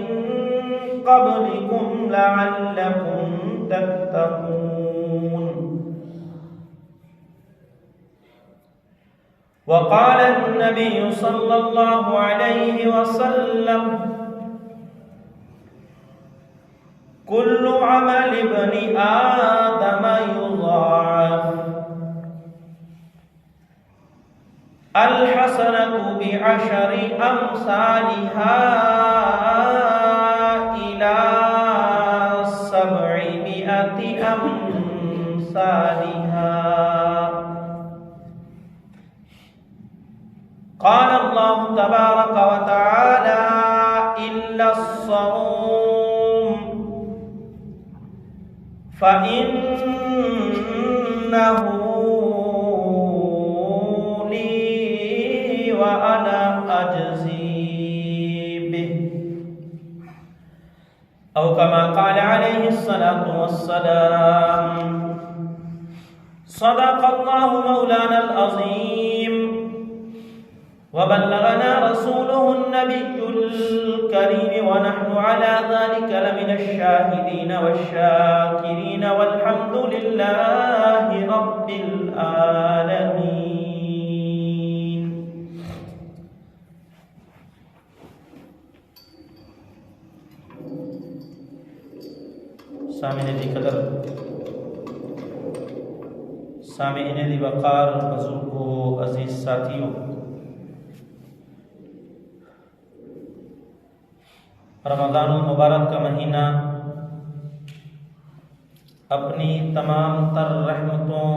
من قبلكم لعلكم تتقون. وقال النبي صلى الله عليه وسلم كل عمل ابن آدم يضاعف الحسنة بعشر أمثالها إلى 700 أمثالها. قال الله تبارك وتعالى إلا الصوم فإنه لي وأنا أجزي به أو كما قال عليه الصلاة والسلام. صدق الله مولانا العظيم وبلغنا رسوله النبي الكريم ونحن على ذلك لمن الشاهدين والشاكرين والحمد لله رب العالمين. سامعین دی قدر، سامعین دی وقار، بزرگوں، عزیز ساتھیوں، رمضان المبارک کا مہینہ اپنی تمام تر رحمتوں،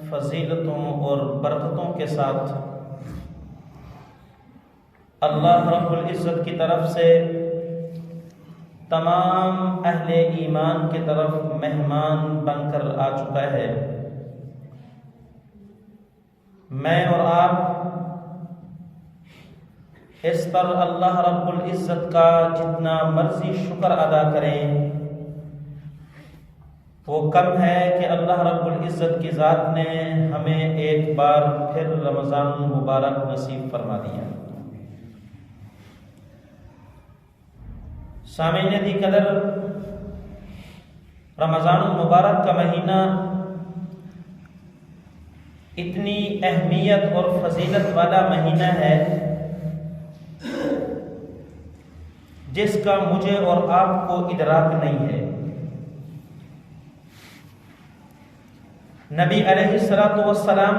فضیلتوں اور برکتوں کے ساتھ اللہ رب العزت کی طرف سے تمام اہل ایمان کی طرف مہمان بن کر آ چکا ہے. میں اور آپ اس پر اللہ رب العزت کا جتنا مرضی شکر ادا کریں وہ کم ہے کہ اللہ رب العزت کی ذات نے ہمیں ایک بار پھر رمضان المبارک نصیب فرما دیا. سامعین دی قدر، رمضان المبارک کا مہینہ اتنی اہمیت اور فضیلت والا مہینہ ہے جس کا مجھے اور آپ کو ادراک نہیں ہے. نبی علیہ السلام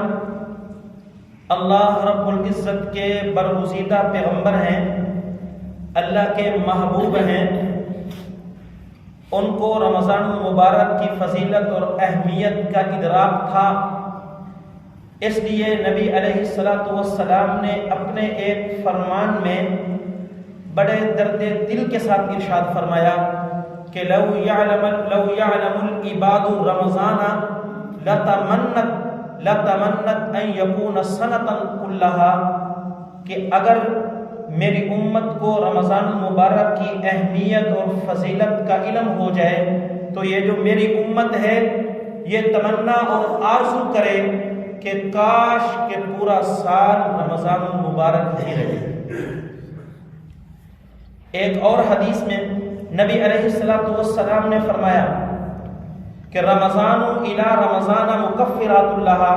اللہ رب العزت کے برگزیدہ پیغمبر ہیں، اللہ کے محبوب ہیں. ان کو رمضان المبارک کی فضیلت اور اہمیت کا ادراک تھا. اس لیے نبی علیہ السلام نے اپنے ایک فرمان میں بڑے درد دل کے ساتھ ارشاد فرمایا کہ لو یعلم العباد رمضان لتمنت ان یکون سنۃ کلھا، کہ اگر میری امت کو رمضان المبارک کی اہمیت اور فضیلت کا علم ہو جائے تو یہ جو میری امت ہے یہ تمنا اور آرزو کرے کہ کاش کہ پورا سال رمضان المبارک ہی رہے. ایک اور حدیث میں نبی علیہ السلام نے فرمایا کہ رمضان الی رمضان مکفرات لہا،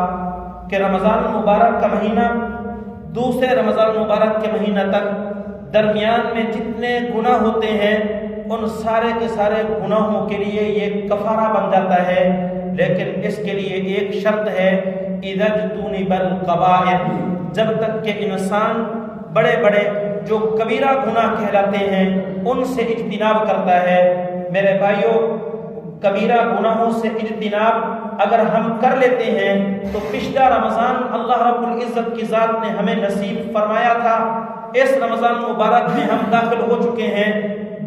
کہ رمضان المبارک کا مہینہ دوسرے رمضان المبارک کے مہینہ تک درمیان میں جتنے گناہ ہوتے ہیں ان سارے کے سارے گناہوں کے لیے یہ کفارہ بن جاتا ہے. لیکن اس کے لیے ایک شرط ہے، اذا اجتنب الکبائر، جب تک کہ انسان بڑے بڑے جو کبیرہ گناہ کہلاتے ہیں ان سے اجتناب کرتا ہے. میرے بھائیوں، کبیرہ گناہوں سے اجتناب اگر ہم کر لیتے ہیں تو پچھلا رمضان اللہ رب العزت کی ذات نے ہمیں نصیب فرمایا تھا، اس رمضان مبارک میں ہم داخل ہو چکے ہیں.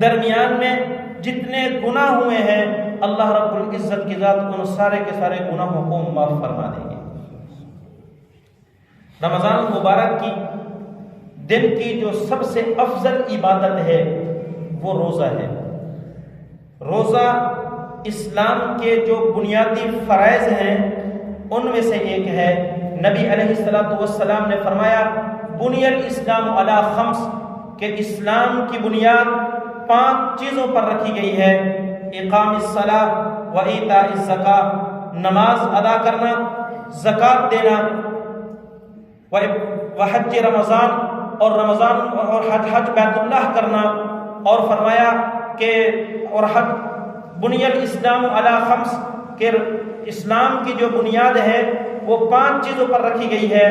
درمیان میں جتنے گناہ ہوئے ہیں اللہ رب العزت کی ذات ان سارے کے سارے گناہوں کو معاف فرما دیں گے. رمضان مبارک کی دن کی جو سب سے افضل عبادت ہے وہ روزہ ہے. روزہ اسلام کے جو بنیادی فرائض ہیں ان میں سے ایک ہے. نبی علیہ السلام نے فرمایا بنی الاسلام علی خمس، کہ اسلام کی بنیاد 5 چیزوں پر رکھی گئی ہے: اقام الصلاۃ و ایتاء الزکاۃ، نماز ادا کرنا، زکوٰۃ دینا، و حج رمضان، اور رمضان اور حج بیت اللہ کرنا، اور فرمایا کہ اور حج بنی الاسلام علی 5، کہ اسلام کی جو بنیاد ہے وہ 5 چیزوں پر رکھی گئی ہے: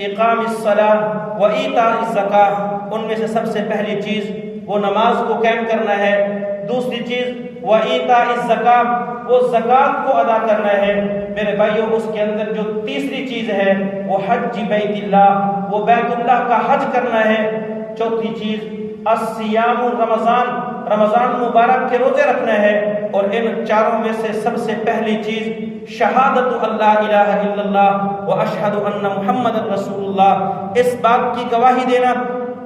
اقام الصلاۃ و ایتاء الزکاۃ، ان میں سے سب سے پہلی چیز وہ نماز کو قائم کرنا ہے، دوسری چیز و ایتاء الزکاۃ، وہ زکوٰۃ کو ادا کرنا ہے میرے بھائیوں، اس کے اندر جو تیسری چیز ہے وہ حج بیت اللہ، وہ بیت اللہ کا حج کرنا ہے، چوتھی چیز الصیام رمضان، رمضان مبارک کے روزے رکھنا ہے، اور ان چاروں میں سے سب سے پہلی چیز شہادت اللہ الہ الا اللہ و اشہد ان محمد رسول اللہ، اس بات کی گواہی دینا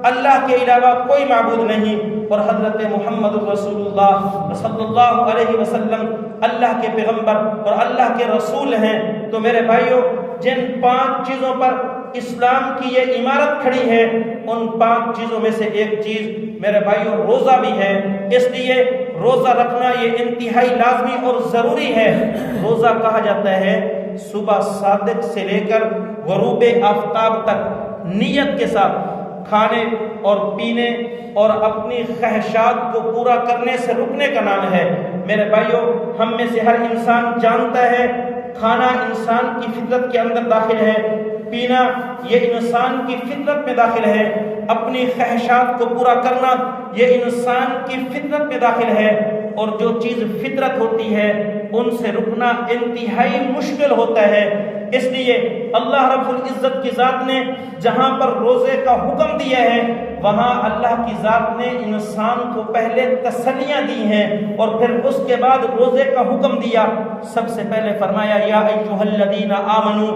اللہ کے علاوہ کوئی معبود نہیں، اور حضرت محمد رسول اللہ صلی اللہ علیہ وسلم اللہ کے پیغمبر اور اللہ کے رسول ہیں۔ تو میرے بھائیوں، جن 5 چیزوں پر اسلام کی یہ عمارت کھڑی ہے، ان 5 چیزوں میں سے ایک چیز میرے بھائیوں روزہ بھی ہے، اس لیے روزہ رکھنا یہ انتہائی لازمی اور ضروری ہے۔ روزہ کہا جاتا ہے صبح صادق سے لے کر غروب آفتاب تک نیت کے ساتھ کھانے اور پینے اور اپنی خواہشات کو پورا کرنے سے رکنے کا نام ہے۔ میرے بھائیوں، ہم میں سے ہر انسان جانتا ہے کھانا انسان کی فطرت کے اندر داخل ہے، پینا یہ انسان کی فطرت میں داخل ہے، اپنی خواہشات کو پورا کرنا یہ انسان کی فطرت میں داخل ہے، اور جو چیز فطرت ہوتی ہے ان سے رکنا انتہائی مشکل ہوتا ہے۔ اس لیے اللہ رب العزت کی ذات نے جہاں پر روزے کا حکم دیا ہے، وہاں اللہ کی ذات نے انسان کو پہلے تسلیاں دی ہیں اور پھر اس کے بعد روزے کا حکم دیا۔ سب سے پہلے فرمایا یا ایھا الذین آمنو،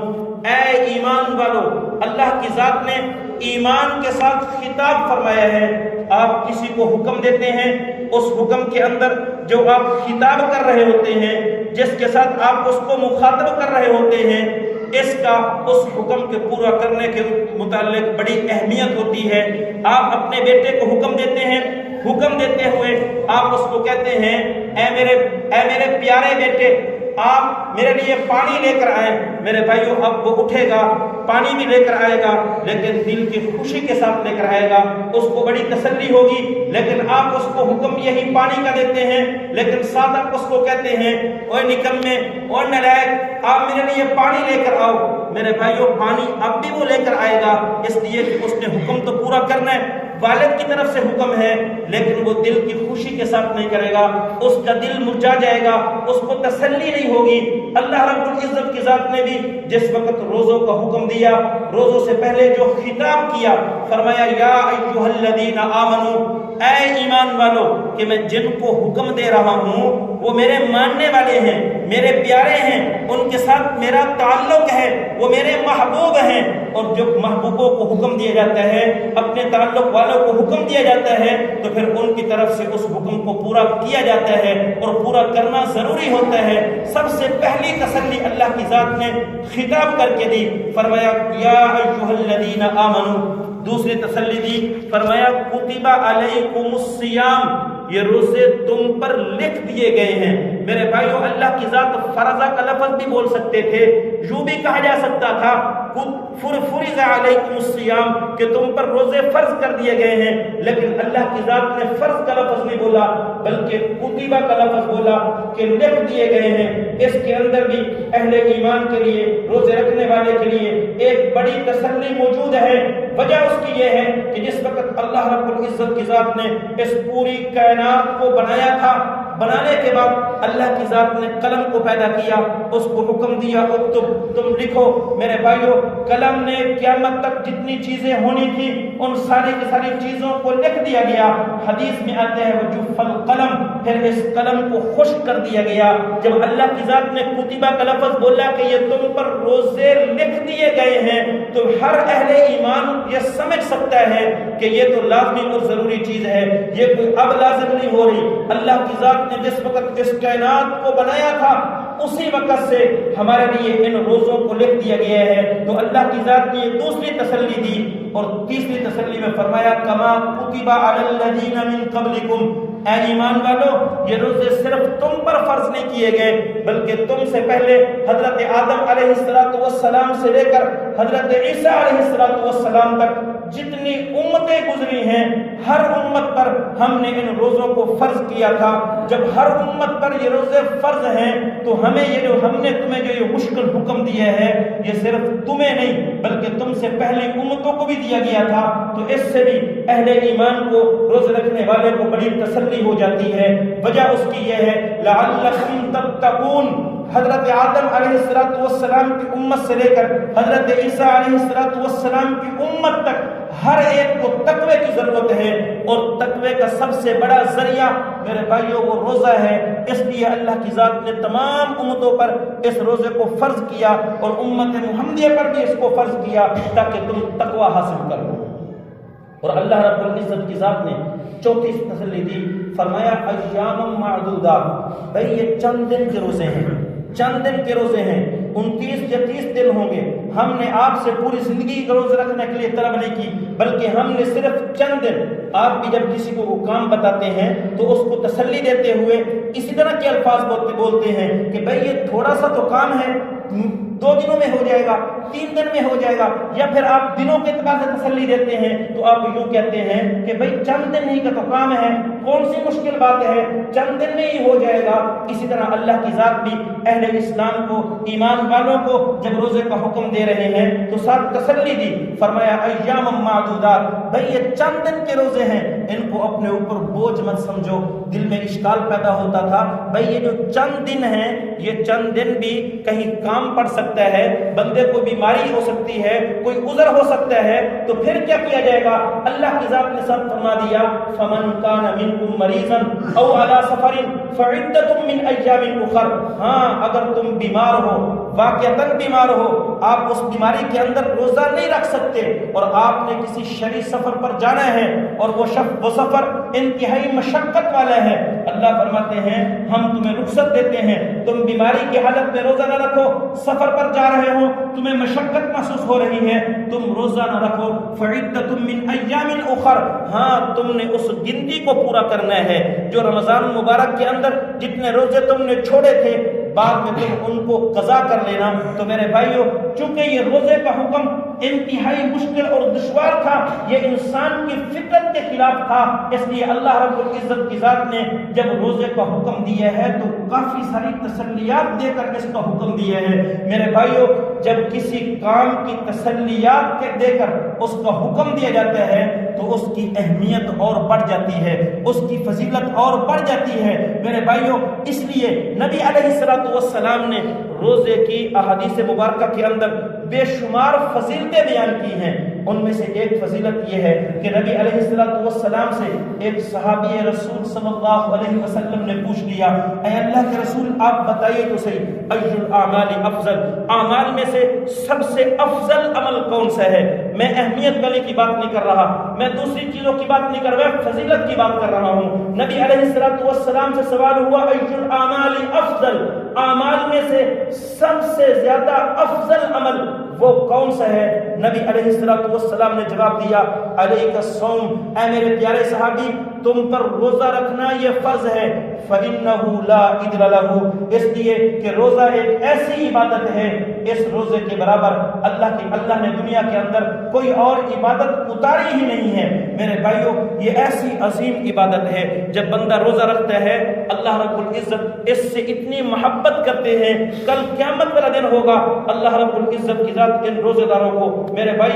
اے ایمان والو، اللہ کی ذات نے ایمان کے ساتھ خطاب فرمایا ہے۔ آپ کسی کو حکم دیتے ہیں، اس حکم کے اندر جو آپ خطاب کر رہے ہوتے ہیں، جس کے ساتھ آپ اس کو مخاطب کر رہے ہوتے ہیں، اس حکم کے پورا کرنے کے متعلق بڑی اہمیت ہوتی ہے۔ آپ اپنے بیٹے کو حکم دیتے ہیں، حکم دیتے ہوئے آپ اس کو کہتے ہیں اے میرے پیارے بیٹے، آپ میرے لیے پانی لے کر آئیں۔ میرے بھائیوں، اب وہ اٹھے گا، پانی بھی لے کر آئے گا، لیکن دل کی خوشی کے ساتھ لے کر آئے گا، اس کو بڑی تسلی ہوگی۔ لیکن آپ اس کو حکم یہی پانی کا دیتے ہیں، لیکن ساتھ آپ اس کو کہتے ہیں اوے نکمے، اوے نالائق، آپ میرے لیے پانی لے کر آؤ۔ میرے بھائیوں، پانی اب بھی وہ لے کر آئے گا، اس لیے کہ اس نے حکم تو پورا کرنا ہے، والد کی طرف سے حکم ہے، لیکن وہ دل کی خوشی کے ساتھ نہیں کرے گا، اس کا دل مرجھا جائے گا، اس کو تسلی نہیں ہوگی۔ اللہ رب العزت کی ذات نے بھی جس وقت روزوں کا حکم دیا، روزوں سے پہلے جو خطاب کیا، فرمایا یا ایھا الذین آمنو، اے ایمان والو، کہ میں جن کو حکم دے رہا ہوں وہ میرے ماننے والے ہیں، میرے پیارے ہیں، ان کے ساتھ میرا تعلق ہے، وہ میرے محبوب ہیں۔ اور جب محبوبوں کو حکم دیا جاتا ہے، اپنے تعلق والوں کو حکم دیا جاتا ہے، تو پھر ان کی طرف سے اس حکم کو پورا کیا جاتا ہے، اور پورا کرنا ضروری ہوتا ہے۔ سب سے پہلی تسلی اللہ کی ذات نے خطاب کر کے دی، فرمایا یا ایھا الذین آمنو۔ دوسری تسلی دی، فرمایا کتب علیکم الصیام، یہ روزے تم پر لکھ دیے گئے ہیں۔ میرے بھائیوں، اللہ کی ذات فرضہ کا لفظ بھی بول سکتے تھے، یوں بھی کہا جا سکتا تھا فرض علیکم الصیام، کہ تم پر روزے فرض کر دیے گئے ہیں، لیکن اللہ کی ذات نے فرض کا لفظ نہیں بولا، بلکہ کتبہ کا لفظ بولا کہ لکھ دیے گئے ہیں۔ اس کے اندر بھی اہل ایمان کے لیے، روزے رکھنے والے کے لیے ایک بڑی تسلی موجود ہے۔ وجہ اس کی یہ ہے کہ جس وقت اللہ رب العزت کی ذات نے اس پوری کائنات کو بنایا تھا، بنانے کے بعد اللہ کی ذات نے قلم کو پیدا کیا، اس کو حکم دیا اکتب، تم لکھو۔ میرے بھائیوں، قلم نے قیامت تک جتنی چیزیں ہونی تھی ان ساری کی ساری چیزوں کو لکھ دیا گیا۔ حدیث میں آتے ہیں وجف القلم، پھر اس قلم کو خشک کر دیا گیا۔ جب اللہ کی ذات نے کتبہ کا لفظ بولا کہ یہ تم پر روزے لکھ دیے گئے ہیں، تو ہر اہل ایمان یہ سمجھ سکتا ہے کہ یہ تو لازمی اور ضروری چیز ہے، یہ کوئی اب لازم نہیں ہو رہی۔ اللہ کی ذات نے جس وقت اس کائنات کو بنایا تھا، اسی وقت سے ہمارے لیے ان روزوں کو لکھ دیا گیا ہے۔ تو اللہ کی ذات نے یہ دوسری تسلی دی، اور تیسری تسلی میں فرمایا کما کتب علی الذین من قبلکم، اے ایمان والو یہ روزے صرف تم پر فرض نہیں کیے گئے بلکہ تم سے پہلے حضرت آدم علیہ السلام سے لے کر حضرت عیسیٰ علیہ السلام تک جتنی امتیں گزری ہیں ہر امت پر ہم نے ان روزوں کو فرض کیا تھا۔ جب ہر امت پر یہ روزے فرض ہیں تو ہم نے تمہیں جو یہ مشکل حکم دیا ہے یہ صرف تمہیں نہیں بلکہ تم سے پہلے امتوں کو بھی دیا گیا تھا، تو اس سے بھی اہل ایمان کو روزے رکھنے والے کو بڑی تسلی ہو جاتی ہے۔ وجہ اس کی یہ ہے لعلکم تتقون، حضرت آدم علیہ السلام کی امت سے لے کر حضرت عیسیٰ علیہ السلام کی امت تک ہر ایک کو تقوی کی ضرورت ہے، اور تقوی کا سب سے بڑا ذریعہ میرے بھائیوں وہ روزہ ہے۔ اس لیے اللہ کی ذات نے تمام امتوں پر اس روزے کو فرض کیا اور امت محمدیہ پر بھی اس کو فرض کیا تاکہ تم تقوی حاصل کرو۔ اور اللہ رب العزت کی ذات نے چوتھی تسلی دی، فرمایا ایام معدودات، بھائی یہ چند دن کے روزے ہیں، چند دن کے روزے ہیں، 29 یا 30 دن ہوں گے۔ ہم نے آپ سے پوری زندگی کا روزہ رکھنے کے لیے طلب نہیں کی بلکہ ہم نے صرف چند دن۔ آپ بھی جب کسی کو وہ کام بتاتے ہیں تو اس کو تسلی دیتے ہوئے اسی طرح کے الفاظ بولتے ہیں کہ بھائی یہ تھوڑا سا تو کام ہے، 2 دنوں میں ہو جائے گا، 3 دن میں ہو جائے گا، یا پھر آپ دنوں کے اعتبار سے تسلی دیتے ہیں تو آپ یوں کہتے ہیں کہ بھائی چند دن ہی کا تو کام ہے، کون سی مشکل بات ہے، چند دن میں ہی ہو جائے گا۔ اسی طرح اللہ کی ذات بھی اہل اسلام کو، ایمان والوں کو جب روزے کا حکم دے رہے ہیں تو ساتھ تسلی دی، فرمایا ایام معدودات، بھائی یہ چند دن کے روزے ہیں، ان کو اپنے اوپر بوجھ مت سمجھو۔ دل میں اشکال پیدا ہوتا تھا، بھائی یہ جو چند دن ہیں یہ چند دن بھی کہیں کام پڑ سکتا ہے، بندے کو بیماری ہو سکتی ہے، کوئی عذر ہو سکتا ہے، تو پھر کیا کیا جائے گا؟ اللہ کی ذات نے سب فرما دیا فمن کان منکم مریضا او علی سفر فعدۃ من ایام اخر، ہاں اگر تم بیمار ہو، واقعتاً بیمار ہو، آپ اس بیماری کے اندر روزہ نہیں رکھ سکتے اور آپ نے کسی شرعی سفر پر جانا ہے اور وہ سفر انتہائی مشقت والا ہے، اللہ فرماتے ہیں ہم تمہیں رخصت دیتے ہیں، تم بیماری کی حالت میں روزہ نہ رکھو، سفر پر جا رہے ہو، تمہیں مشقت محسوس ہو رہی ہے، تم روزہ نہ رکھو، فعدۃ من ایام اخر، ہاں تم نے اس گنتی کو پورا کرنا ہے جو رمضان مبارک کے اندر جتنے روزے تم نے چھوڑے تھے بعد میں تم ان کو قضا کر لینا۔ تو میرے بھائیوں چونکہ یہ روزے کا حکم انتہائی مشکل اور دشوار تھا، یہ انسان کی فطرت کے خلاف تھا، اس لیے اللہ رب العزت کی ذات نے جب روزے کا حکم دیا ہے تو کافی ساری تسلیات دے کر اس کا حکم دیا ہے۔ میرے بھائیوں جب کسی کام کی تسلیات دے کر اس کا حکم دیا جاتا ہے تو اس کی اہمیت اور بڑھ جاتی ہے، اس کی فضیلت اور بڑھ جاتی ہے۔ میرے بھائیوں اس لیے نبی علیہ السلام نے روزے کی احادیث مبارکہ کے اندر بے شمار فضیلتیں بیان کی ہیں، ان میں سے ایک فضیلت یہ ہے کہ نبی علیہ السلام سے ایک صحابی رسول صلی اللہ علیہ وسلم نے پوچھ لیا، اے اللہ کے رسول آپ بتائیے تو صحیح، ای الاعمال افضل، اعمال میں سے سب سے افضل عمل کون سا ہے؟ میں اہمیت والے کی بات نہیں کر رہا، میں دوسری چیزوں کی بات نہیں کر رہا، میں فضیلت کی بات کر رہا ہوں۔ نبی علیہ السلام سے سوال ہوا ای الاعمال افضل، اعمال میں سے سب سے زیادہ افضل عمل وہ کون سا ہے؟ نبی علیہ السلام نے جواب دیا علیک الصوم، اے میرے پیارے صحابی تم پر روزہ رکھنا یہ فرض ہے، فإنہ لا عدل لہ، اس لیے کہ روزہ ایک ایسی عبادت ہے اس روزے کے برابر اللہ نے دنیا کے اندر کوئی اور عبادت اتاری ہی نہیں ہے۔ میرے بھائیوں یہ ایسی عظیم عبادت ہے، جب بندہ روزہ رکھتا ہے اللہ رب العزت اس سے اتنی محبت کرتے ہیں، کل قیامت والا دن ہوگا اللہ رب العزت کی ذات ان روزے داروں کو میرے بھائی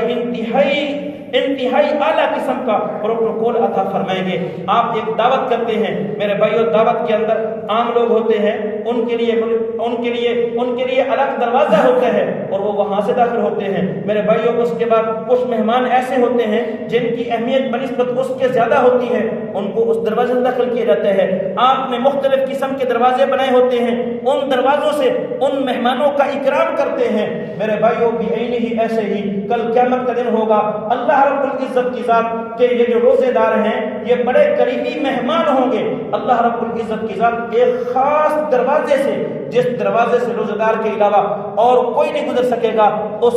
انتہائی اعلیٰ قسم کا پروٹوکول عطا فرمائیں گے۔ آپ ایک دعوت کرتے ہیں میرے بھائیوں، دعوت کے اندر عام لوگ ہوتے ہیں، ان کے لیے الگ دروازہ ہوتا ہے اور وہ وہاں سے داخل ہوتے ہیں۔ میرے بھائیوں اس کے بعد کچھ مہمان ایسے ہوتے ہیں جن کی اہمیت بنسبت اس کے زیادہ ہوتی ہے، ان کو اس دروازے سے داخل کیا جاتا ہے۔ آپ نے مختلف قسم کے دروازے بنائے ہوتے ہیں، ان دروازوں سے ان مہمانوں کا اکرام کرتے ہیں۔ میرے بھائیوں بعینہ ہی ایسے ہی کل قیامت کا دن ہوگا، اللہ رب العزت کی ذات کے یہ جو روزے دار ہیں یہ بڑے قریبی مہمان ہوں گے۔ اللہ رب العزت کی ذات ایک خاص دروازے سے، جس دروازے سے روزہ دار کے علاوہ اور کوئی نہیں گزر سکے گا، اس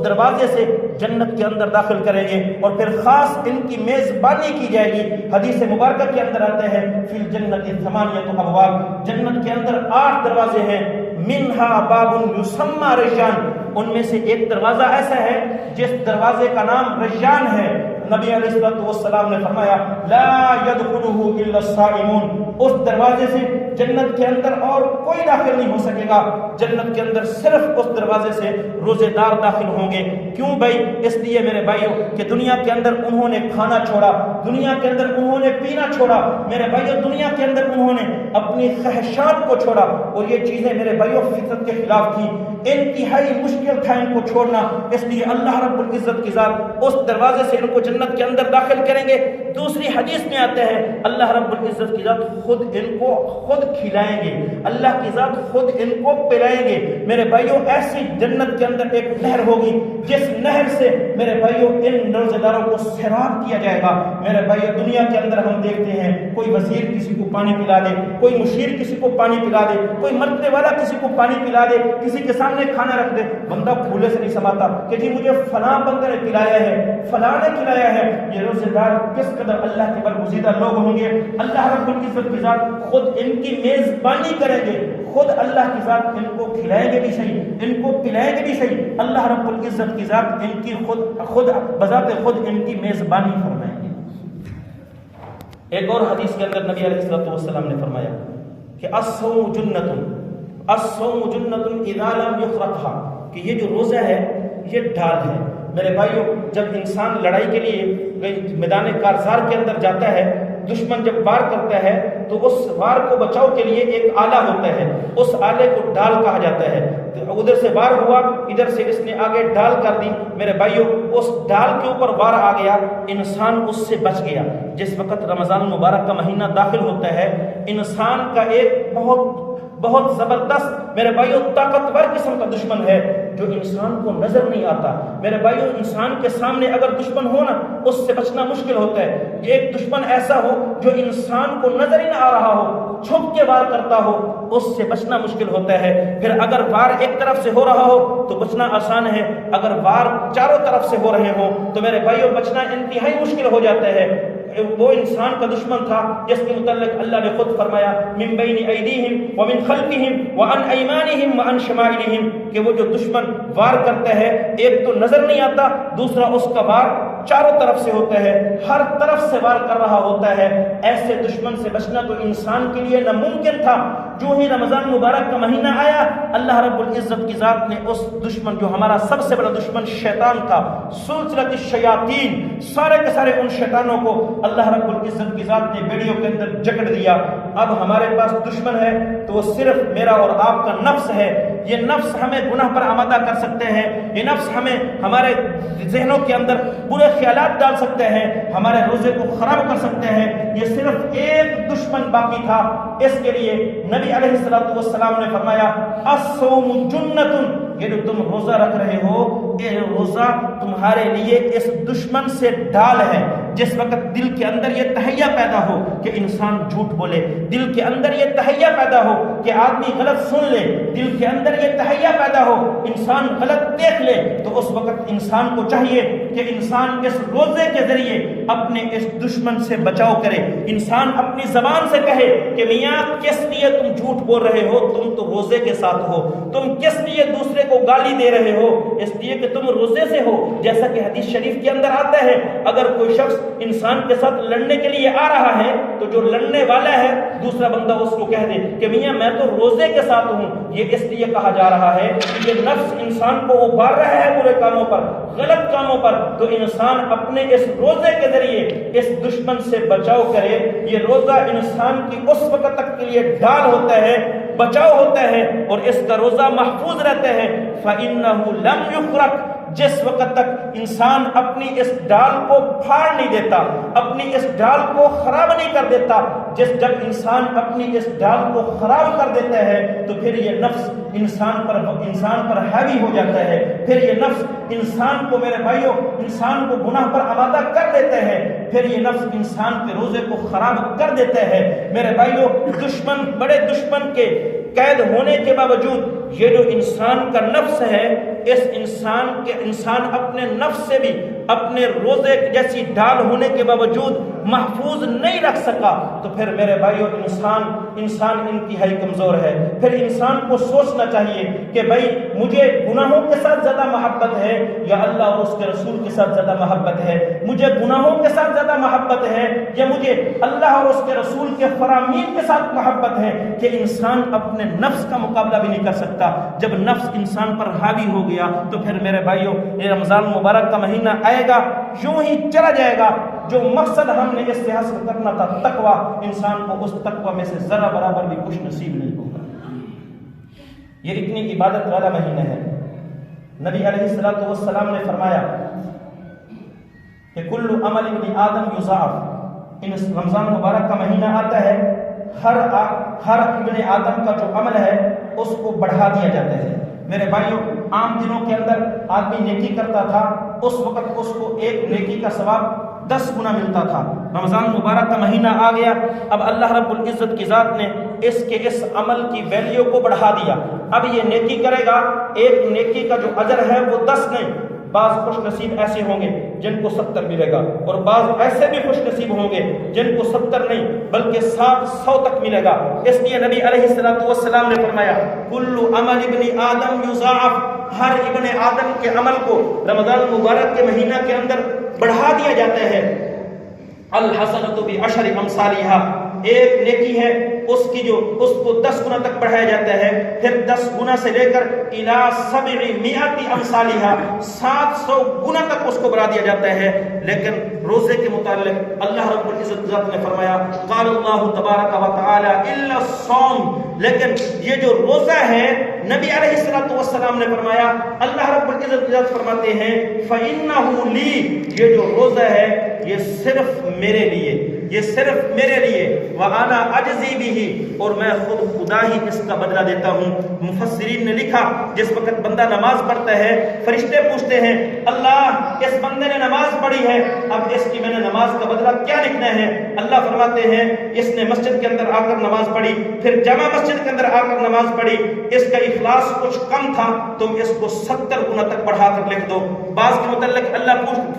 دروازے سے جنت کے اندر داخل کریں گے، اور پھر خاص ان کی میزبانی کی جائے گی۔ حدیث مبارکہ کے اندر آتے ہیں فی الجنت ثمانیۃ ابواب، جنت کے اندر 8 دروازے ہیں، منہا باب یسمى ریشان، ان میں سے ایک دروازہ ایسا ہے جس دروازے کا نام ریشان ہے۔ نبی علیہ السلام نے فرمایا لا يدخلہ الا الصائمون، اس دروازے سے جنت کے اندر اور کوئی داخل نہیں ہو سکے گا، جنت کے اندر صرف اس دروازے سے روزے دار داخل ہوں گے۔ کیوں بھائی؟ اس لیے میرے بھائیوں کہ دنیا کے اندر انہوں نے کھانا چھوڑا، دنیا کے اندر انہوں نے پینا چھوڑا، میرے بھائیوں دنیا کے اندر انہوں نے اپنی خواہشات کو چھوڑا، اور یہ چیزیں میرے بھائیوں فطرت کے خلاف تھی، انتہائی مشکل تھا ان کو چھوڑنا۔ اس لیے اللہ رب العزت کی ذات اس دروازے سے ان کو جنت کے اندر داخل کریں گے۔ دوسری حدیث میں آتے ہیں اللہ رب العزت کی ذات خود ان کو خود کھلائیں گے، اللہ کی ذات خود ان کو پلائیں گے۔ میرے بھائیوں ایسی جنت کے اندر ایک نہر ہوگی جس نہر سے میرے بھائیوں ان روزے داروں کو سیراب کیا جائے گا۔ میرے بھائیوں دنیا کے اندر ہم دیکھتے ہیں کوئی وزیر کسی کو پانی پلا دے، کوئی مشیر کسی کو پانی پلا دے، کوئی مرتبے والا کسی کو پانی پلا دے، کسی کے سامنے کھانا رکھ دے، بندہ پھولے سے نہیں سماتا کہ جی مجھے فلاں بندے نے پلایا ہے، فلاں نے کھلایا ہے۔ یہ روزے دار کس قدر اللہ کے برگزیدہ لوگ ہوں گے، اللہ رب العزت کی ذات خود ان کی میزبانی کریں گے، خود اللہ کی ذات ان کو کھلائیں گے بھی صحیح، ان کو پلائیں گے بھی صحیح، اللہ رب العزت کی ذات ان کی خود بذات خود ان کی میزبانی فرمائیں گے۔ ایک اور حدیث کے اندر نبی علیہ السلام نے فرمایا کہ الصوم جنۃ، الصوم جنۃ اذا لم یخرقها، کہ یہ جو روزہ ہے یہ ڈھال ہے۔ میرے بھائیوں جب انسان لڑائی کے لیے میدان کارزار کے اندر جاتا ہے، دشمن جب وار کرتا ہے تو اس وار کو بچاؤ کے لیے ایک آلہ ہوتا ہے، اس آلے کو ڈال کہا جاتا ہے۔ ادھر سے وار ہوا، ادھر سے اس نے آگے ڈال کر دی، میرے بھائیوں اس ڈال کے اوپر وار آ گیا، انسان اس سے بچ گیا۔ جس وقت رمضان المبارک کا مہینہ داخل ہوتا ہے، انسان کا ایک بہت زبردست میرے بھائیوں طاقتور قسم کا دشمن ہے جو انسان کو نظر نہیں آتا۔ میرے بھائیوں انسان کے سامنے اگر دشمن ہو نا، اس سے بچنا مشکل ہوتا ہے۔ یہ ایک دشمن ایسا ہو جو انسان کو نظر ہی نہ آ رہا ہو، چھپ کے وار کرتا ہو، اس سے بچنا مشکل ہوتا ہے۔ پھر اگر وار ایک طرف سے ہو رہا ہو تو بچنا آسان ہے، اگر وار چاروں طرف سے ہو رہے ہوں تو میرے بھائیوں بچنا انتہائی مشکل ہو جاتا ہے۔ وہ انسان کا دشمن تھا جس کے متعلق اللہ نے خود فرمایا من بین ایدیہم ومن خلفہم وعن ایمانہم وعن شمائلہم، کہ وہ جو دشمن وار کرتا ہے ایک تو نظر نہیں آتا، دوسرا اس کا وار چاروں طرف سے ہوتا ہے، ہر طرف سے وار کر رہا ہوتا ہے۔ ایسے دشمن سے بچنا تو انسان کے لیے ناممکن تھا۔ جو ہی رمضان مبارک کا مہینہ آیا، اللہ رب العزت کی ذات نے اس دشمن جو ہمارا سب سے بڑا دشمن شیطان تھا، سلسلۃ الشیاطین، سارے کے سارے ان شیطانوں کو اللہ رب العزت کی ذات نے بیڑیوں کے اندر جکڑ دیا۔ اب ہمارے پاس دشمن ہے تو وہ صرف میرا اور آپ کا نفس ہے۔ یہ نفس ہمیں گناہ پر آمادہ کر سکتے ہیں، یہ نفس ہمیں ہمارے ذہنوں کے اندر برے خیالات ڈال سکتے ہیں، ہمارے روزے کو خراب کر سکتے ہیں۔ یہ صرف ایک دشمن باقی تھا، اس کے لیے نبی علیہ السلام نے فرمایا الصوم جنۃ، یہ جو تم روزہ رکھ رہے ہو یہ روزہ تمہارے لیے اس دشمن سے ڈال ہے۔ جس وقت دل کے اندر یہ تہیہ پیدا ہو کہ انسان جھوٹ بولے، دل کے اندر یہ تہیہ پیدا ہو کہ آدمی غلط سن لے، دل کے اندر یہ تہیہ پیدا ہو انسان غلط دیکھ لے، تو اس وقت انسان کو چاہیے کہ انسان اس روزے کے ذریعے اپنے اس دشمن سے بچاؤ کرے۔ انسان اپنی زبان سے کہے کہ میاں کس لیے تم جھوٹ بول رہے ہو، تم تو روزے کے ساتھ ہو، تم کس لیے دوسرے کو گالی دے رہے ہو، اس لیے کہ تم روزے سے ہو۔ جیسا کہ حدیث شریف کے اندر آتا ہے اگر کوئی شخص انسان کے ساتھ لڑنے کے لیے آ رہا ہے تو جو لڑنے والا ہے دوسرا بندہ اس کو کہہ دے کہ میاں میں تو روزے کے ساتھ ہوں، یہ اس لیے کہا جا رہا ہے کہ یہ نفس انسان کو ابھار رہا ہے برے کاموں پر، غلط کاموں پر، تو انسان اپنے اس روزے کے ذریعے اس دشمن سے بچاؤ کرے۔ یہ روزہ انسان کی اس وقت تک کے لیے ڈال ہوتا ہے، بچاؤ ہوتا ہے، اور اس کا روزہ محفوظ رہتا ہے۔ فَإِنَّهُ لَمْ يُخْرَقْ، جس وقت تک انسان اپنی اس ڈال کو پھاڑ نہیں دیتا، اپنی اس ڈال کو خراب نہیں کر دیتا، جب انسان اپنی اس ڈال کو خراب کر دیتا ہے تو پھر یہ نفس انسان پر حاوی ہو جاتا ہے، پھر یہ نفس انسان کو میرے بھائیوں انسان کو گناہ پر آمادہ کر دیتے ہیں، پھر یہ نفس انسان کے روزے کو خراب کر دیتے ہیں۔ میرے بھائیوں دشمن بڑے دشمن کے قید ہونے کے باوجود یہ جو انسان کا نفس ہے، اس انسان اپنے نفس سے بھی اپنے روزے جیسی ڈال ہونے کے باوجود محفوظ نہیں رکھ سکا، تو پھر میرے بھائیوں انسان انتہائی کمزور ہے۔ پھر انسان کو سوچنا چاہیے کہ بھائی مجھے گناہوں کے ساتھ زیادہ محبت ہے یا اللہ اور اس کے رسول کے ساتھ زیادہ محبت ہے؟ مجھے گناہوں کے ساتھ زیادہ محبت ہے یا مجھے اللہ اور اس کے رسول کے فرامین کے ساتھ محبت ہے؟ کہ انسان اپنے نفس کا مقابلہ بھی نہیں کر سکتا۔ جب نفس انسان پر حاوی ہو گیا تو پھر میرے بھائیوں یہ رمضان مبارک کا مہینہ آئے گا، یوں ہی چلا جائے گا۔ جو مقصد ہم نے اس سے حاصل کرنا تھا تقویٰ، انسان کو اس تقویٰ میں سے ذرا برابر بھی کچھ نصیب نہیں ہوگا۔ یہ اتنی عبادت والا مہینہ ہے۔ نبی علیہ الصلوۃ والسلام نے فرمایا کہ کل عمل ابن آدم یضاعف، ان رمضان مبارک کا مہینہ آتا ہے، ہر ابن آدم کا جو عمل ہے اس کو بڑھا دیا جاتا ہے۔ میرے بھائیوں عام دنوں کے اندر آدمی نیکی کرتا تھا، اس وقت اس کو ایک نیکی کا ثواب 10 گنا ملتا تھا۔ رمضان مبارک کا مہینہ آ گیا، اب اللہ رب العزت کی ذات نے اس عمل کی ویلیو کو بڑھا دیا۔ اب یہ نیکی کرے گا، ایک نیکی کا جو اجر ہے وہ 10 نہیں، بعض خوش نصیب ایسے ہوں گے جن کو 70 ملے گا، اور بعض ایسے بھی خوش نصیب ہوں گے جن کو 70 نہیں بلکہ 700 تک ملے گا۔ اس لیے نبی علیہ الصلوۃ والسلام نے فرمایا کل عمل ابن آدم یضاعف، ہر ابن آدم کے عمل کو رمضان مبارک کے مہینہ کے اندر بڑھا دیا جاتا ہے۔ الحسنۃ بعشر امثالها، ایک نیکی ہے اس کو 10 گنا تک بڑھایا جاتا ہے، پھر 10 گنا سے لے کر الی 700 امثالها، 700 گنا تک اس کو بڑھا دیا جاتا ہے۔ لیکن روزے کے متعلق اللہ رب العزت ذات نے فرمایا قال اللہ تبارک و تعالی الا الصوم، لیکن یہ جو روزہ ہے نبی علیہ الصلوۃ والسلام نے فرمایا، اللہ رب العزت ذات فرماتے ہیں فإنہ لی، یہ جو روزہ ہے یہ صرف میرے لیے، یہ صرف میرے لیے، وَأَنَا أَجْزِي بِهِ، اور میں خود خدا ہی اس کا بدلہ دیتا ہوں۔ مفسرین نے لکھا جس وقت بندہ نماز پڑھتا ہے فرشتے پوچھتے ہیں اللہ اس بندے نے نماز پڑھی ہے، اب اس کی میں نے نماز کا بدلہ کیا لکھنا ہے؟ اللہ فرماتے ہیں اس نے مسجد کے اندر آ کر نماز پڑھی، پھر جامع مسجد کے اندر آ کر نماز پڑھی، اس کا اخلاص کچھ کم تھا، تم اس کو 70 گنا تک بڑھا کر لکھ دو۔ بعض کے متعلق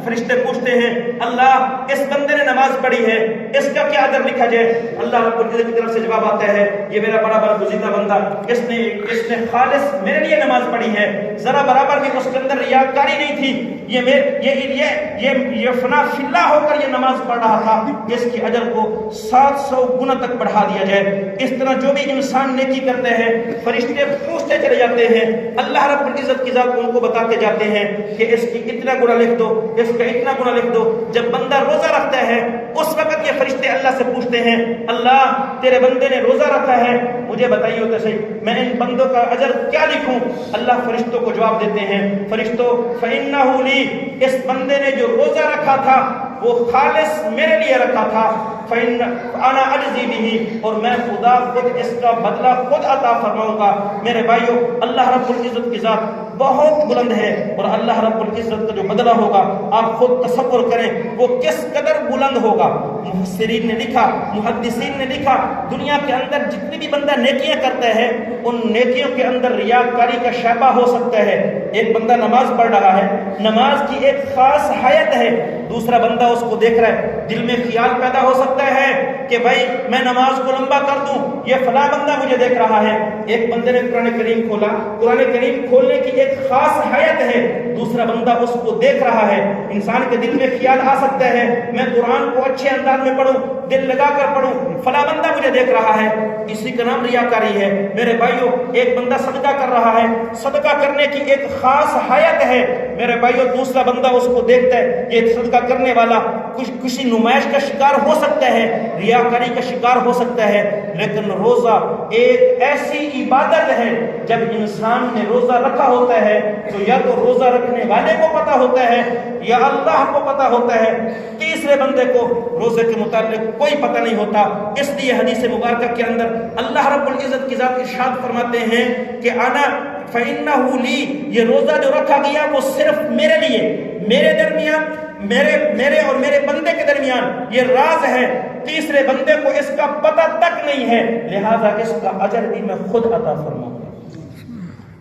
فرشتے پوچھتے ہیں اللہ اس بندے نے نماز پڑھی ہے، اس کا کیا اجر لکھا جائے؟ اللہ رب العزت کی طرف سے جواب آتا ہے یہ میرا بڑا برگزیدہ بندہ، اس نے خالص میرے لیے نماز پڑھی ہے، ذرا برابر بھی اس کے اندر ریاکاری نہیں تھی، یہ فنا فی اللہ ہو کر یہ نماز پڑھ رہا تھا، اس کے اجر کو 700 گنا تک بڑھا دیا جائے۔ اس طرح جو بھی انسان نیکی کرتے ہیں فرشتے پوچھتے چلے جاتے ہیں، اللہ رب العزت کی ذات ان کو بتاتے جاتے ہیں کہ اس کی اتنا گنا لکھ دو، اس کا اتنا گنا لکھ دو۔ جب بندہ روزہ رکھتا ہے اس وقت یہ فرشتے اللہ سے پوچھتے ہیں اللہ تیرے بندے نے روزہ رکھا ہے، مجھے بتائیے تو صحیح میں ان بندوں کا اجر کیا لکھوں؟ اللہ فرشتوں کو جواب دیتے ہیں فرشتوں فإنہ لی، اس بندے نے جو روزہ رکھا تھا وہ خالص میرے لیے رکھا تھا، فأنا أجزي به، اور میں خدا خود اس کا بدلہ خود عطا فرماؤں گا۔ میرے بھائیوں اللہ رب العزت کی ذات بہت بلند ہے، اور اللہ رب العزت کا جو بدلہ ہوگا آپ خود تصور کریں وہ کس قدر بلند ہوگا۔ مفسرین نے لکھا، محدثین نے لکھا، دنیا کے اندر جتنی بھی بندہ نیکیاں کرتا ہے ان نیکیوں کے اندر ریاکاری کا شائبہ ہو سکتا ہے۔ ایک بندہ نماز پڑھ رہا ہے، نماز کی ایک خاص حیت ہے، دوسرا بندہ اس کو دیکھ رہا ہے، دل میں خیال پیدا ہو سکتا ہے کہ بھائی میں نماز کو لمبا کر دوں، یہ فلاں بندہ مجھے دیکھ رہا ہے۔ ایک بندے نے قرآن کریم کھولا، قرآن کریم کھولنے کی ایک خاص حیت ہے، دوسرا بندہ اس کو دیکھ رہا ہے، انسان کے دل میں خیال آ سکتا ہے میں قرآن کو اچھے انداز میں پڑھوں، دل لگا کر پڑھوں، فلاں بندہ مجھے دیکھ رہا ہے، اسی کا نام ریاکاری ہے۔ میرے بھائیوں ایک بندہ صدقہ کر رہا ہے، صدقہ کرنے کی ایک خاص حیت ہے، میرے بھائیوں دوسرا بندہ اس کو دیکھتا ہے یہ صدقہ کرنے والا کسی نمائش کا شکار ہو سکتا ہے، ریاکاری کا شکار ہو سکتا ہے، لیکن روزہ ایک ایسی عبادت ہے جب انسان نے روزہ رکھا ہوتا ہے تو یا تو روزہ رکھنے والے کو پتہ ہوتا ہے یا اللہ کو پتہ ہوتا ہے، تیسرے بندے کو روزے کے متعلق کوئی پتہ نہیں ہوتا۔ اس لیے حدیث مبارکہ کے اندر اللہ رب العزت کی ذات ارشاد فرماتے ہیں کہ انا فإنہ لی، یہ روزہ جو رکھا گیا وہ صرف میرے لیے، میرے درمیان، میرے اور میرے بندے کے درمیان یہ راز ہے، تیسرے بندے کو اس کا پتہ تک نہیں ہے، لہذا اس کا اجر بھی میں خود عطا فرماؤں گا۔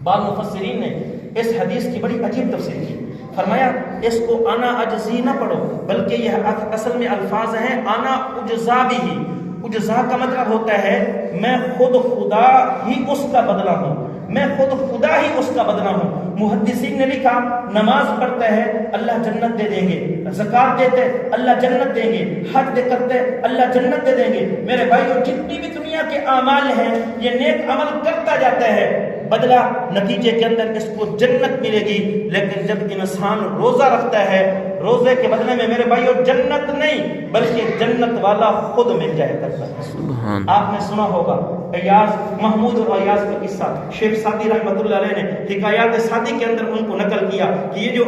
بعض مفسرین نے اس حدیث کی بڑی عجیب تفسیر کی، فرمایا اس کو انا اجزی نہ پڑھو، بلکہ یہ اصل میں الفاظ ہیں انا اجزا بھی۔ اجزا کا مطلب ہوتا ہے میں خود خدا ہی اس کا بدلہ ہوں، میں خود خدا ہی اس کا بدلہ ہوں۔ محدثین نے لکھا نماز پڑھتا ہے اللہ جنت دے دیں گے، زکات دیتے اللہ جنت دیں گے، حج دے کرتے اللہ جنت دے دیں گے۔ میرے بھائیو جتنی بھی دنیا کے اعمال ہیں یہ نیک عمل کرتا جاتا ہے، بدلہ نتیجے کے اندر اس کو جنت ملے گی، لیکن جب انسان روزہ رکھتا ہے روزے کے بدلے میں میرے بھائیو جنت نہیں بلکہ جنت والا خود مل جائے کرتا ہے۔ آپ نے سنا ہوگا ایاز، محمود اور ایاز کا قصہ، شیخ سعدی رحمۃ اللہ علیہ نے حکایات سعدی کے اندر ان کو نقل کیا کہ یہ جو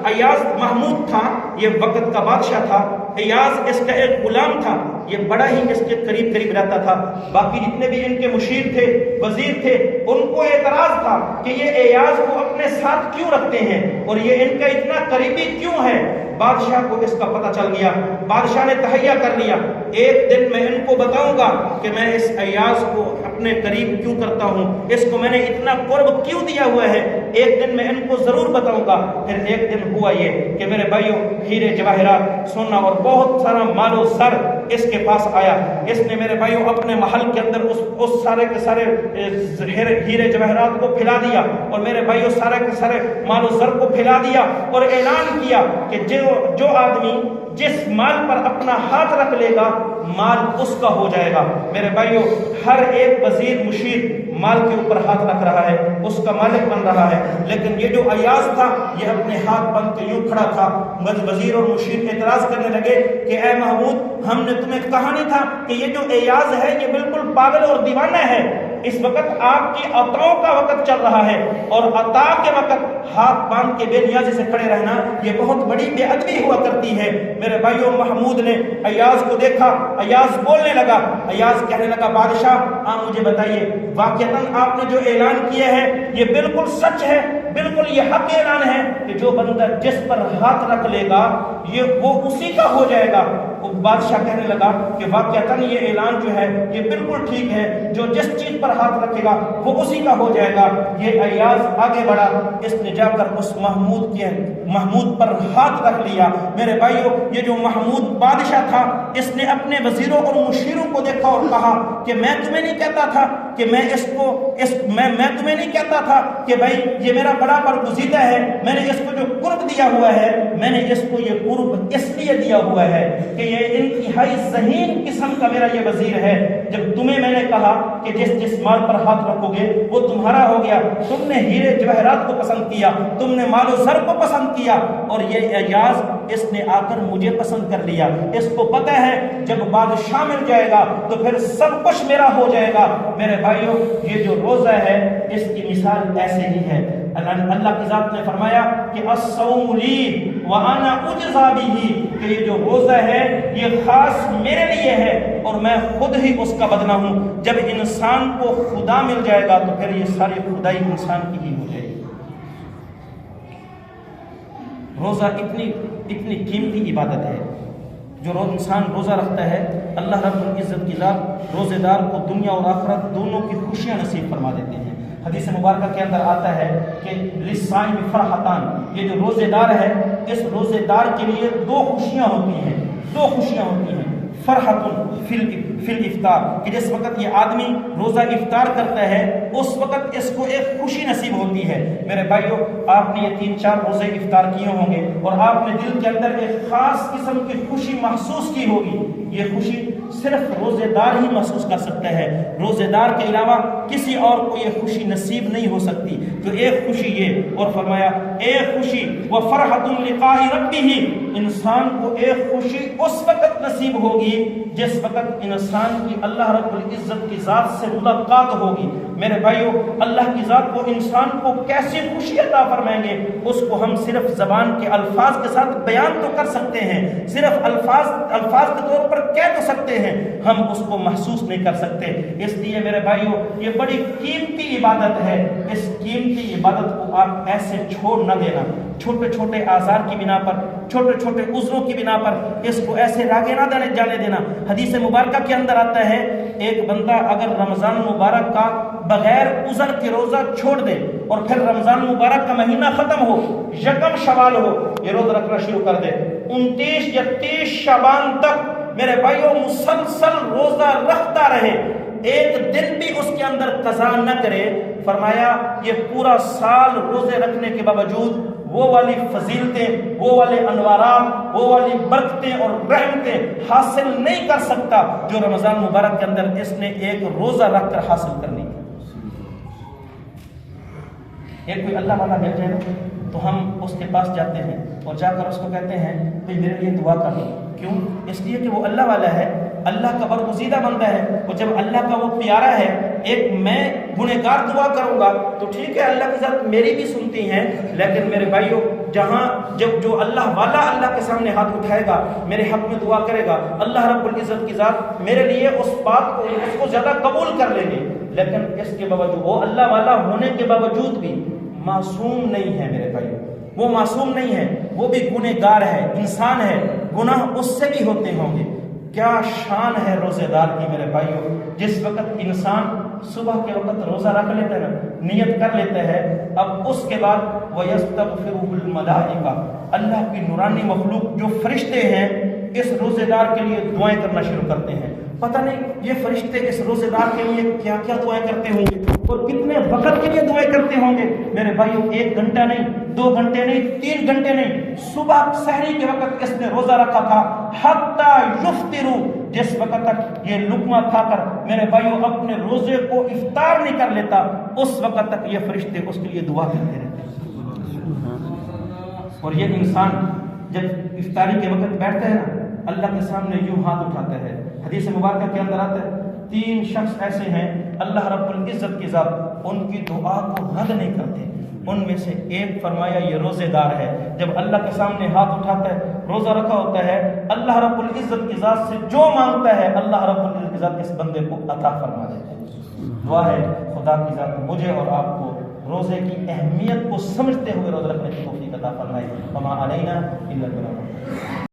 ایاز محمود تھا یہ وقت کا بادشاہ تھا، ایاز اس کا ایک غلام تھا، یہ بڑا ہی اس کے قریب رہتا تھا۔ باقی جتنے بھی ان کے مشیر تھے، وزیر تھے، ان کو اعتراض تھا کہ یہ ایاز کو اپنے ساتھ کیوں رکھتے ہیں اور یہ ان کا اتنا قریبی کیوں ہے۔ بادشاہ کو اس کا پتہ چل گیا، بادشاہ نے تہیہ کر لیا ایک دن میں ان کو بتاؤں گا کہ میں اس ایاز کو اپنے قریب کیوں کرتا ہوں، اس کو میں نے اتنا قرب کیوں دیا ہوا ہے، ایک دن میں ان کو ضرور بتاؤں گا۔ پھر ایک دن ہوا یہ کہ میرے بھائیوں ہیرے جواہرات، سونا اور بہت سارا مال و زر اس کے پاس آیا۔ اس نے میرے بھائیوں اپنے محل کے اندر اس سارے کے سارے ہیرے جواہرات کو پھیلا دیا اور میرے بھائیوں سارے کے سارے مال و زر کو پھیلا دیا اور اعلان کیا کہ جو آدمی جس مال پر اپنا ہاتھ رکھ لے گا مال اس کا ہو جائے گا۔ میرے بھائیوں ہر ایک وزیر مشیر مال کے اوپر ہاتھ رکھ رہا ہے، اس کا مالک بن رہا ہے، لیکن یہ جو ایاز تھا یہ اپنے ہاتھ بند کے یوں کھڑا تھا۔ وزیر اور مشیر اعتراض کرنے لگے کہ اے محمود ہم نے تمہیں کہا نہیں تھا کہ یہ جو ایاز ہے یہ بالکل پاگل اور دیوانہ ہے، اس وقت آپ کی عطاؤں کا وقت چل رہا ہے اور عطا کے وقت ہاتھ باندھ کے بے نیازی سے کھڑے رہنا یہ بہت بڑی بے ادبی ہوا کرتی ہے۔ میرے بھائیوں محمود نے ایاز کو دیکھا، ایاز بولنے لگا، ایاز کہنے لگا بادشاہ آپ مجھے بتائیے واقعتاً آپ نے جو اعلان کیا ہے یہ بالکل سچ ہے، بالکل یہ حق اعلان ہے کہ جو بندہ جس پر ہاتھ رکھ لے گا وہ اسی کا ہو جائے گا۔ بادشاہ کہنے لگا کہ واقعتاً یہ اعلان جو ہے یہ بالکل ٹھیک ہے، جو جس چیز پر ہاتھ رکھے گا وہ اسی کا ہو جائے گا۔ یہ ایاز آگے بڑھا، اس نے جا کر اس محمود پر ہاتھ رکھ لیا۔ میرے بھائیوں یہ جو محمود بادشاہ تھا اس نے اپنے وزیروں اور مشیروں کو دیکھا اور کہا کہ میں تمہیں نہیں کہتا تھا کہ میں تمہیں نہیں کہتا تھا کہ بھائی یہ میرا بڑا برگزیدہ ہے، میں نے اس کو جو قرب دیا ہوا ہے میں نے اس کو یہ قرب اس لیے دیا ہوا ہے کہ یہ انتہائی ذہین قسم کا میرا یہ وزیر ہے۔ جب تمہیں میں نے کہا کہ جس مال پر ہاتھ رکھو گے وہ تمہارا ہو گیا، تم نے ہیرے جواہرات کو پسند کیا، تم نے مال و زر کو پسند کیا اور یہ ایاز اس نے آ کر مجھے پسند کر لیا۔ اس کو پتہ ہے جب بادشاہ مل جائے گا تو پھر سب کچھ میرا ہو جائے گا۔ میرے بھائیوں یہ جو روزہ ہے اس کی مثال ایسے ہی ہے۔ اللہ کی ذات نے فرمایا کہ الصوم لی وانا اجزا بہ، کہ یہ جو روزہ ہے یہ خاص میرے لیے ہے اور میں خود ہی اس کا بدلہ ہوں۔ جب انسان کو خدا مل جائے گا تو پھر یہ ساری خدائی انسان کی ہی ہو جائے گی۔ روزہ اتنی قیمتی عبادت ہے، جو انسان روزہ رکھتا ہے اللہ رب العزت کی ذات روزے دار کو دنیا اور آخرت دونوں کی خوشیاں نصیب فرما دیتے ہیں۔ حدیث مبارکہ کے اندر آتا ہے کہ للصائم فرحتان، یہ جو روزے دار ہے اس روزے دار کے لیے دو خوشیاں ہوتی ہیں۔ فرحت فی الافطار، کہ جس وقت یہ آدمی روزہ افطار کرتا ہے اس وقت اس کو ایک خوشی نصیب ہوتی ہے۔ میرے بھائیوں آپ نے یہ 3-4 روزے افطار کیے ہوں گے اور آپ نے دل کے اندر ایک خاص قسم کی خوشی محسوس کی ہوگی۔ یہ خوشی صرف روزے دار ہی محسوس کر سکتا ہے، روزے دار کے علاوہ کسی اور کو یہ خوشی نصیب نہیں ہو سکتی۔ تو ایک خوشی یہ، اور فرمایا ایک خوشی وفرحۃ لقاء ربہ، انسان کو ایک خوشی اس وقت نصیب ہوگی جس وقت انسان کی اللہ رب العزت کی ذات سے ملاقات ہوگی۔ میرے بھائیو، اللہ کی ذات کو انسان کو کیسی خوشی عطا فرمائیں گے، اس کو ہم صرف زبان کے الفاظ کے ساتھ بیان تو کر سکتے ہیں، صرف الفاظ کے طور پر کہہ تو سکتے ہیں، ہم اس کو محسوس نہیں کر سکتے۔ اس لیے میرے بھائیو، یہ بڑی قیمتی عبادت ہے، اس قیمتی عبادت کو آپ ایسے چھوڑ نہ دینا، چھوٹے چھوٹے آزار کی بنا پر، چھوٹے چھوٹے عذروں کی بنا پر اس کو ایسے راگے نہ جانے دینا۔ حدیث مبارکہ کے اندر آتا ہے، ایک بندہ اگر رمضان مبارک کا بغیر عذر کے روزہ چھوڑ دے اور پھر رمضان مبارک کا مہینہ ختم ہو، یکم شوال ہو، یہ روزہ رکھنا شروع کر دے، 29 یا 30 شعبان تک میرے بھائیوں مسلسل روزہ رکھتا رہے، ایک دن بھی اس کے اندر قضا نہ کرے، فرمایا یہ پورا سال روزے رکھنے کے باوجود وہ والی فضیلتیں، وہ والے انوارات، وہ والی برکتیں اور رحمتیں حاصل نہیں کر سکتا جو رمضان مبارک کے اندر اس نے ایک روزہ رکھ کر حاصل کرنی ہے۔ ایک کوئی اللہ والا مل جائے تو ہم اس کے پاس جاتے ہیں اور جا کر اس کو کہتے ہیں بھائی میرے لیے دعا کر دو، کیوں؟ اس لیے کہ وہ اللہ والا ہے، اللہ کا برگزیدہ بندہ ہے، اور جب اللہ کا وہ پیارا ہے، ایک میں گنہگار دعا کروں گا تو ٹھیک ہے اللہ کی ذات میری بھی سنتی ہیں، لیکن میرے بھائیوں جہاں جب جو اللہ والا اللہ کے سامنے ہاتھ اٹھائے گا، میرے حق میں دعا کرے گا، اللہ رب العزت کی ذات میرے لیے اس بات کو، اس کو زیادہ قبول کر لیں گے۔ لیکن اس کے باوجود وہ اللہ والا ہونے کے باوجود بھی معصوم نہیں ہے میرے بھائیوں، وہ معصوم نہیں ہے، وہ بھی گنہگار ہے، انسان ہے، گناہ اس سے بھی ہوتے ہوں گے۔ کیا شان ہے روزے دار کی میرے بھائیوں، جس وقت انسان صبح کے وقت روزہ رکھ لیتا ہے، نیت کر لیتا ہے، اب اس کے بعد وَيَسْتَغْفِرُهُ الْمَلَائِكَةُ، اللہ کی نورانی مخلوق جو فرشتے ہیں اس روزے دار کے لیے دعائیں کرنا شروع کرتے ہیں۔ پتہ نہیں یہ فرشتے اس روزے دار کے لیے کیا کیا دعائیں کرتے ہوں گے اور کتنے وقت کے لیے دعائیں کرتے ہوں گے میرے بھائیوں، 1 گھنٹہ نہیں، 2 گھنٹے نہیں، 3 گھنٹے نہیں، صبح سحری کے وقت اس نے روزہ رکھا تھا، حتیٰ یفطروا، جس وقت تک یہ لقمہ کھا کر میرے بھائیوں اپنے روزے کو افطار نہیں کر لیتا، اس وقت تک یہ فرشتے اس کے لیے دعا کرتے رہتے ہیں۔ اور یہ انسان جب افطاری کے وقت بیٹھتا ہے نا، اللہ کے سامنے یوں ہاتھ اٹھاتا ہے۔ حدیث مبارکہ کے اندر آتا ہے 3 شخص ایسے ہیں اللہ رب العزت کی ذات ان کی دعا کو رد نہیں کرتے، ان میں سے ایک فرمایا یہ روزے دار ہے، جب اللہ کے سامنے ہاتھ اٹھاتا ہے، روزہ رکھا ہوتا ہے، اللہ رب العزت کی ذات سے جو مانگتا ہے اللہ رب العزت کی ذات اس بندے کو عطا فرما دیتا ہے۔ دعا ہے خدا کی ذات مجھے اور آپ کو روزے کی اہمیت کو سمجھتے ہوئے روزہ رکھنے کی توفیق عطا فرمائے۔ وما علینا الا البلاغ۔